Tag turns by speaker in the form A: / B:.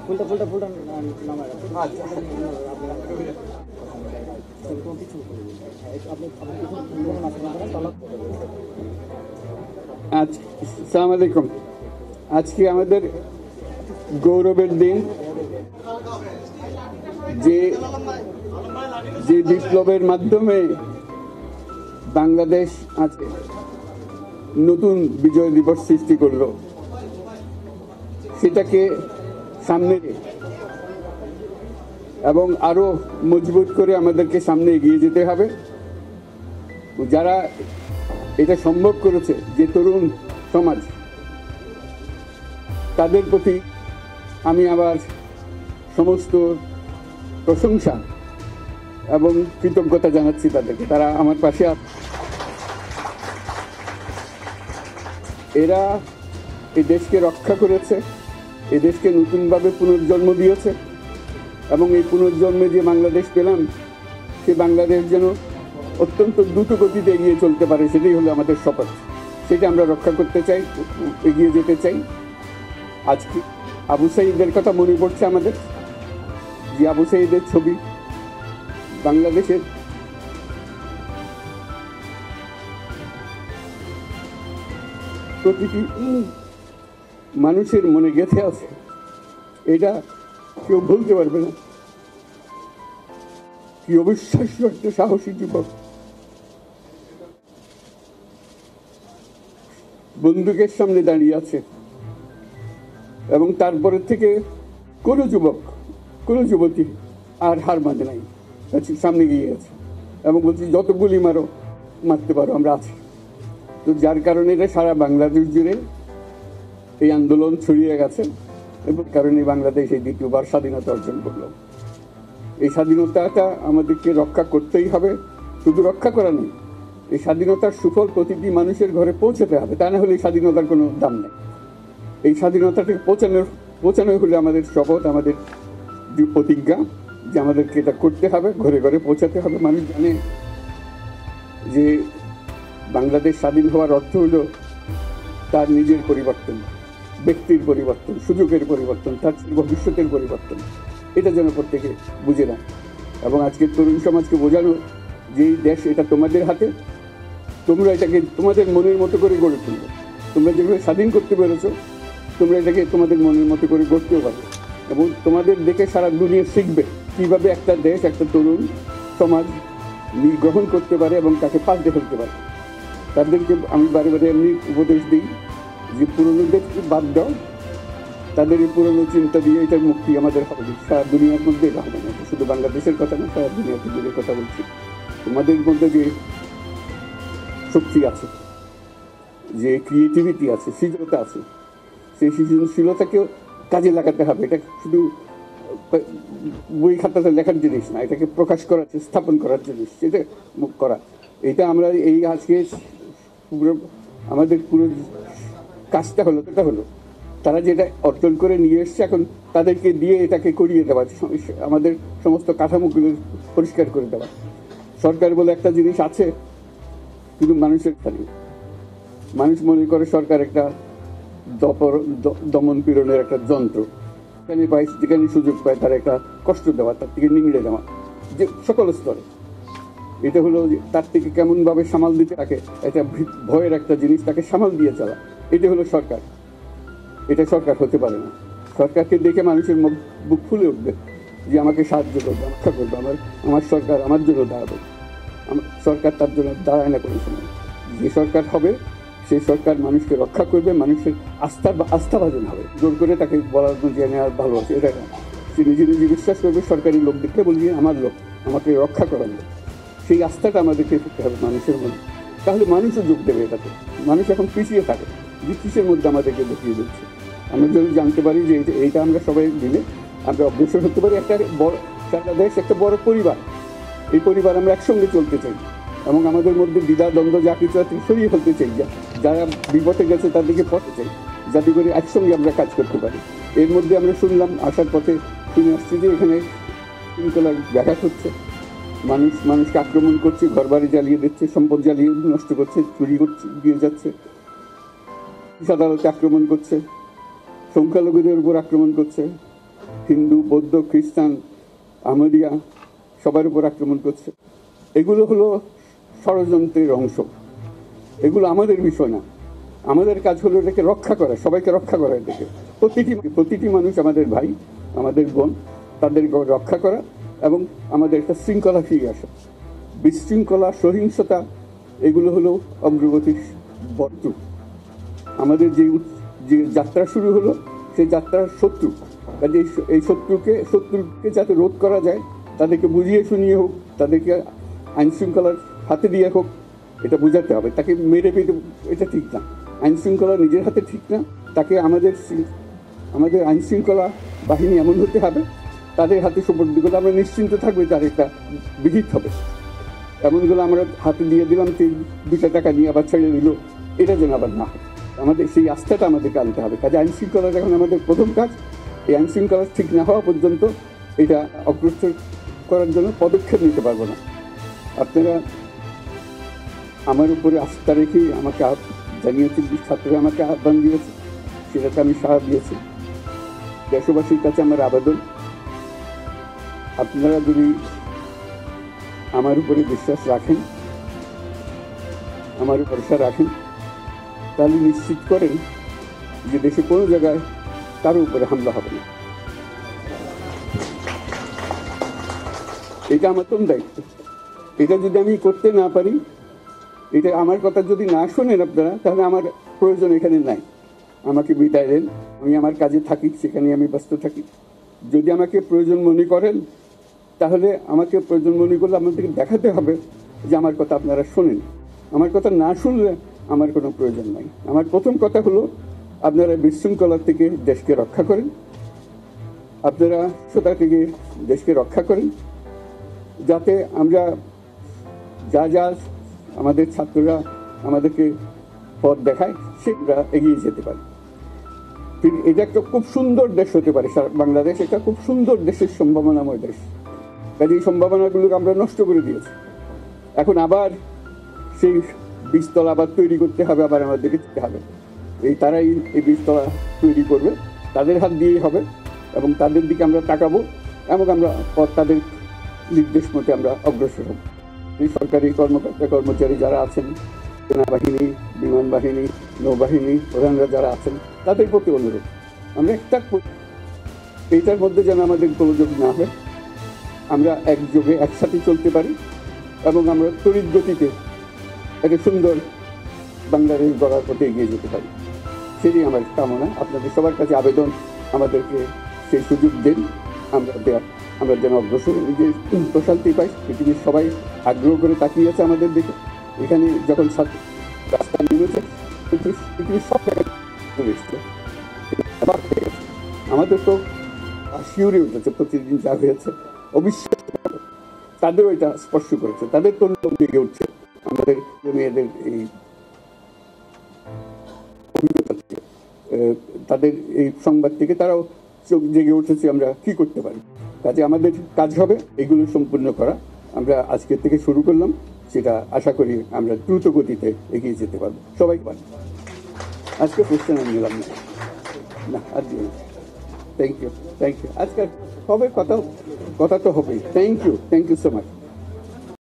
A: ফুলটা ফুলটা ফুলটা নামায়
B: আচ্ছা আসসালামু আলাইকুম। আজকে আমাদের গৌরবের দিন, যে যে বিপ্লবের মাধ্যমে বাংলাদেশ আজকে নতুন বিজয় দিবস সৃষ্টি করলো, সেটাকে সামনে এবং আরো মজবুত করে আমাদেরকে সামনে এগিয়ে যেতে হবে। যারা এটা সম্ভব করেছে, যে তরুণ সমাজ, তাদের প্রতি আমি আবার সমস্ত প্রশংসা এবং কৃতজ্ঞতা জানাচ্ছি তাদেরকে। তারা আমার পাশে এরা এই দেশকে রক্ষা করেছে, এই দেশকে নতুনভাবে পুনর্জন্ম দিয়েছে, এবং এই পুনর্জন্মে যে বাংলাদেশ পেলাম, সে বাংলাদেশ যেন অত্যন্ত দ্রুত গতিতে এগিয়ে চলতে পারে, সেটাই হলো আমাদের শপথ। সেটা আমরা রক্ষা করতে চাই, এগিয়ে যেতে চাই। আজকে আবু সাঈদের কথা মনে পড়ছে আমাদের, যে আবু সাঈদের ছবি বাংলাদেশের প্রতিটি মানুষের মনে গেঁথে আছে, এটা কেউ ভুলতে পারবে না। কি অবিশ্বাস্য একটা সাহসী যুবক, বন্দুকের সামনে দাঁড়িয়ে আছে, এবং তারপরে থেকে কোনো যুবক, কোনো যুবতী আর হার মানে নাই, সামনে গিয়ে আছে এবং বলছি যত গুলি মারো, মারতে পারো, আমরা আছি। তো যার কারণে এটা সারা বাংলাদেশ জুড়ে এই আন্দোলন ছড়িয়ে গেছে, এবং কারণে বাংলাদেশ এই দ্বিতীয়বার স্বাধীনতা অর্জন করলো। এই স্বাধীনতাটা আমাদেরকে রক্ষা করতেই হবে। শুধু রক্ষা করা নেই, এই স্বাধীনতার সুফল প্রতিটি মানুষের ঘরে পৌঁছাতে হবে, তা না হলে এই স্বাধীনতার কোনো দাম নেই। এই স্বাধীনতাকে পৌঁছানো হলে আমাদের শপথ, আমাদের প্রতিজ্ঞা, যে আমাদেরকে এটা করতে হবে, ঘরে ঘরে পৌঁছাতে হবে। মানুষ জানে যে বাংলাদেশ স্বাধীন হওয়ার অর্থ হলো তার নিজের পরিবর্তন, ব্যক্তির পরিবর্তন, সুযোগের পরিবর্তন, তার ভবিষ্যতের পরিবর্তন। এটা যেন প্রত্যেকে বুঝে নেয়, এবং আজকে তরুণ সমাজকে বোঝানো যে এই দেশ এটা তোমাদের হাতে, তোমরা এটাকে তোমাদের মনের মতো করে গড়ে তুলবে। তোমরা যেভাবে স্বাধীন করতে পেরেছো, তোমরা এটাকে তোমাদের মনের মতো করে গড়তেও পারবে, এবং তোমাদের দেখে সারা দুনিয়া শিখবে কীভাবে একটা দেশ, একটা তরুণ সমাজ গ্রহণ করতে পারে এবং তাকে পাল্টে ফেলতে পারে। তাদেরকে আমি বারে বারে এমনি উপদেশ দিই যে পুরনোদেরকে বাদ দাও, তাদের এই পুরনো চিন্তা দিয়ে এটার মুক্তি আমাদের হবে। সারা দুনিয়ার মধ্যে এটা হবে না, শুধু বাংলাদেশের কথা না, সারা দুনিয়াতে দূরের কথা বলছি। তোমাদের মধ্যে যে শক্তি আছে, যে ক্রিয়েটিভিটি আছে, সৃজনশীলতা আছে, সেই সৃজনশীলতাকেও কাজে লাগাতে হবে। এটা শুধু বই খাতাতে লেখার জিনিস না, এটাকে প্রকাশ করার, স্থাপন করার জিনিস, সেটা করা। এটা আমরা এই আজকে আমাদের পুরো কাজটা হলো, এটা হলো তারা যেটা অর্জন করে নিয়ে এসছে, এখন তাদেরকে দিয়ে এটাকে করিয়ে দেওয়া, আমাদের সমস্ত কাঠামোগুলো পরিষ্কার করে দেওয়া। সরকার বলে একটা জিনিস আছে, কিন্তু মানুষের খালি মানুষ মনে করে সরকার একটা দমন পীড়নের একটা যন্ত্র, যেখানে পায়, যেখানে সুযোগ পায় তার একটা কষ্ট দেওয়া, তার থেকে নিংড়ে দেওয়া, যে সকল স্তরে। এটা হলো তার থেকে কেমনভাবে সামাল দিতে থাকে, এটা ভয়ের একটা জিনিস, তাকে সামাল দিয়ে চলা, এটা হলো সরকার। এটা সরকার হতে পারে না। সরকারকে দেখে মানুষের বুক ফুলে উঠবে যে আমাকে সাহায্য করবে, রক্ষা করবে, আমার সরকার আমার জন্য দাঁড়াবে। সরকার তার জন্য দাঁড়ায় না কোনো সময়। যে সরকার হবে, সেই সরকার মানুষকে রক্ষা করবে, মানুষের আস্থাভাজন হবে। জোর করে তাকে বলার যে আমি আর ভালো আছি, এটা না। সে নিজে নিজে বিশ্বাস করবে, সরকারি লোক দেখলে বলবি আমার লোক, আমাকে রক্ষা করার লোক। সেই আস্থাটা আমাদেরকে করতে হবে মানুষের মধ্যে, তাহলে মানুষও যোগ দেবে এটাতে। মানুষ এখন পিছিয়ে থাকে, যে কিসের মধ্যে আমাদেরকে ঢুকিয়ে দিচ্ছে। আমরা যদি জানতে পারি যে এইটা আমরা সবাই মিলে আমরা অগ্রসর হতে পারি। একটা বড় সারা দেশ একটা বড় পরিবার, এই পরিবার আমরা একসঙ্গে চলতে চাই, এবং আমাদের মধ্যে দ্বিধা দ্বন্দ্ব যা কিছু আছে সরিয়ে ফেলতে চাই। যারা বিপথে গেছে তাদেরকে পথে চাই, যাতে করে একসঙ্গে আমরা কাজ করতে পারি। এর মধ্যে আমরা শুনলাম, আসার পথে শুনে আসছি যে এখানে শৃঙ্খলার ব্যাঘাত হচ্ছে, মানুষকে আক্রমণ করছে, ঘরবাড়ি জ্বালিয়ে দিচ্ছে, সম্পদ জ্বালিয়ে নষ্ট করছে, চুরি করছে, দিয়ে যাচ্ছে, আদালতে আক্রমণ করছে, সংখ্যালঘুদের উপর আক্রমণ করছে, হিন্দু, বৌদ্ধ, খ্রিস্টান, আহমদিয়া সবার উপর আক্রমণ করছে। এগুলো হলো ষড়যন্ত্রের অংশ। এগুলো আমাদের বিষয় না। আমাদের কাজ হলো এটাকে রক্ষা করা, সবাইকে রক্ষা করা। এটাকে প্রতিটি মানুষ আমাদের ভাই, আমাদের বোন, তাদেরকে রক্ষা করা এবং আমাদের একটা শৃঙ্খলা ফিরে আসা। বিশৃঙ্খলা, সহিংসতা এগুলো হলো অগ্রগতির বর্তু। আমাদের যে যাত্রা শুরু হলো সেই যাত্রার শত্রু, কাজে এই শত্রুকে যাতে রোধ করা যায়, তাদেরকে বুঝিয়ে শুনিয়ে হোক, তাদেরকে আইন শৃঙ্খলার হাতে দিয়ে হোক, এটা বোঝাতে হবে। তাকে মেরে পেতে এটা ঠিক না। আইন শৃঙ্খলা নিজের হাতে ঠিক না। তাকে আমাদের আইন শৃঙ্খলা বাহিনী এমন হতে হবে, তাদের হাতে সুপর্দ করে আমরা নিশ্চিন্ত থাকবে, তার একটা বিহিত হবে। এমনগুলো আমরা হাতে দিয়ে দিলাম, 2 টাকা নিয়ে আবার ছেড়ে দিল, এটা যেন আবার না হয়। আমাদের সেই আস্থাটা আমাদেরকে আনতে হবে। কাজে আইন শৃঙ্খলা এখন আমাদের প্রথম কাজ। এই আইন শৃঙ্খলা ঠিক না হওয়া পর্যন্ত এটা অগ্রসর করার জন্য পদক্ষেপ নিতে পারবো না। আপনারা আমার উপরে আস্থা রেখে আমাকে জানিয়েছেন, ছাত্ররা আমাকে আহ্বান দিয়েছে, সেটাকে আমি সাড়া দিয়েছি। দেশবাসীর কাছে আমার আবেদন, আপনারা যদি আমার উপরে বিশ্বাস রাখেন, আমার ভরসা রাখেন, তাহলে নিশ্চিত করেন যে দেশে কোনো জায়গায় কারো উপরে হামলা হবে না। এটা আমার প্রথম দায়িত্ব। এটা যদি আমি করতে না পারি, এটা আমার কথা যদি না শোনেন আপনারা, তাহলে আমার প্রয়োজন এখানে নাই। আমাকে বিদায় দেন, আমি আমার কাজে থাকি, সেখানে আমি ব্যস্ত থাকি। যদি আমাকে প্রয়োজন মনে করেন, তাহলে আমাকে প্রয়োজন মনে করলে আমাদেরকে দেখাতে হবে যে আমার কথা আপনারা শোনেন। আমার কথা না শুনলে আমার কোনো প্রয়োজন নাই। আমার প্রথম কথা হলো, আপনারা বিশৃঙ্খলা থেকে দেশকে রক্ষা করেন, আপনারা সোতা থেকে দেশকে রক্ষা করেন, যাতে আমরা যা আমাদের ছাত্ররা আমাদেরকে পথ দেখায় সেটা এগিয়ে যেতে পারে। এটা একটা খুব সুন্দর দেশ হতে পারে। বাংলাদেশ একটা খুব সুন্দর দেশের সম্ভাবনাময় দেশ। কাজে এই সম্ভাবনাগুলোকে আমরা নষ্ট করে দিয়েছি। এখন আবার সেই বীজতলা আবার তৈরি করতে হবে, আবার আমাদেরকে যেতে হবে। তারাই এই বীজতলা তৈরি করবে, তাদের হাত দিয়েই হবে এবং তাদের দিকে আমরা তাকাবো এবং আমরা তাদের নির্দেশ মতে আমরা অগ্রসর হব। এই সরকারি কর্মকর্তা কর্মচারী যারা আছেন, সেনাবাহিনী, বিমান বাহিনী, নৌবাহিনী প্রধানরা যারা আছেন, তাদের প্রতি অনুরোধ, আমরা এইটার মধ্যে যেন আমাদের গোলযোগ না হয়, আমরা একযোগে একসাথে চলতে পারি এবং আমরা তড়িৎ গতিতে একটা সুন্দর বাংলাদেশ গড়ার পথে এগিয়ে যেতে পারি। সেটাই আমার কামনা। আপনাদের সবার কাছে আবেদন, আমাদেরকে সেই সুযোগ দিন, আমরা যেন অগ্রসর নিজের প্রশান্তি পাই। পৃথিবীর সবাই আগ্রহ করে তাকিয়ে আছে আমাদের দিকে। এখানে যখন রাস্তা নেমেছে, পৃথিবীর সব আমাদের তো শিউরে উঠেছে প্রতিদিন যা হয়েছে, অবিশ্বাস। তাদেরও এটা স্পর্শ করেছে, তাদের তো জেগে উঠছে আমাদের মেয়েদের এই অভিজ্ঞতা থেকে, তাদের এই সংবাদ থেকে তারাও চোখ জেগে উঠেছে আমরা কি করতে পারি। কাজে আমাদের কাজ হবে এগুলো সম্পূর্ণ করা। আমরা আজকের থেকে শুরু করলাম, সেটা আশা করি আমরা দ্রুত গতিতে এগিয়ে যেতে পারবো। সবাই পারবো। আজকে কোশ্চেন আমি নিলাম না, আর দিও না। Thank you. আজকে হবে কথা তো হবেই। Thank you so much.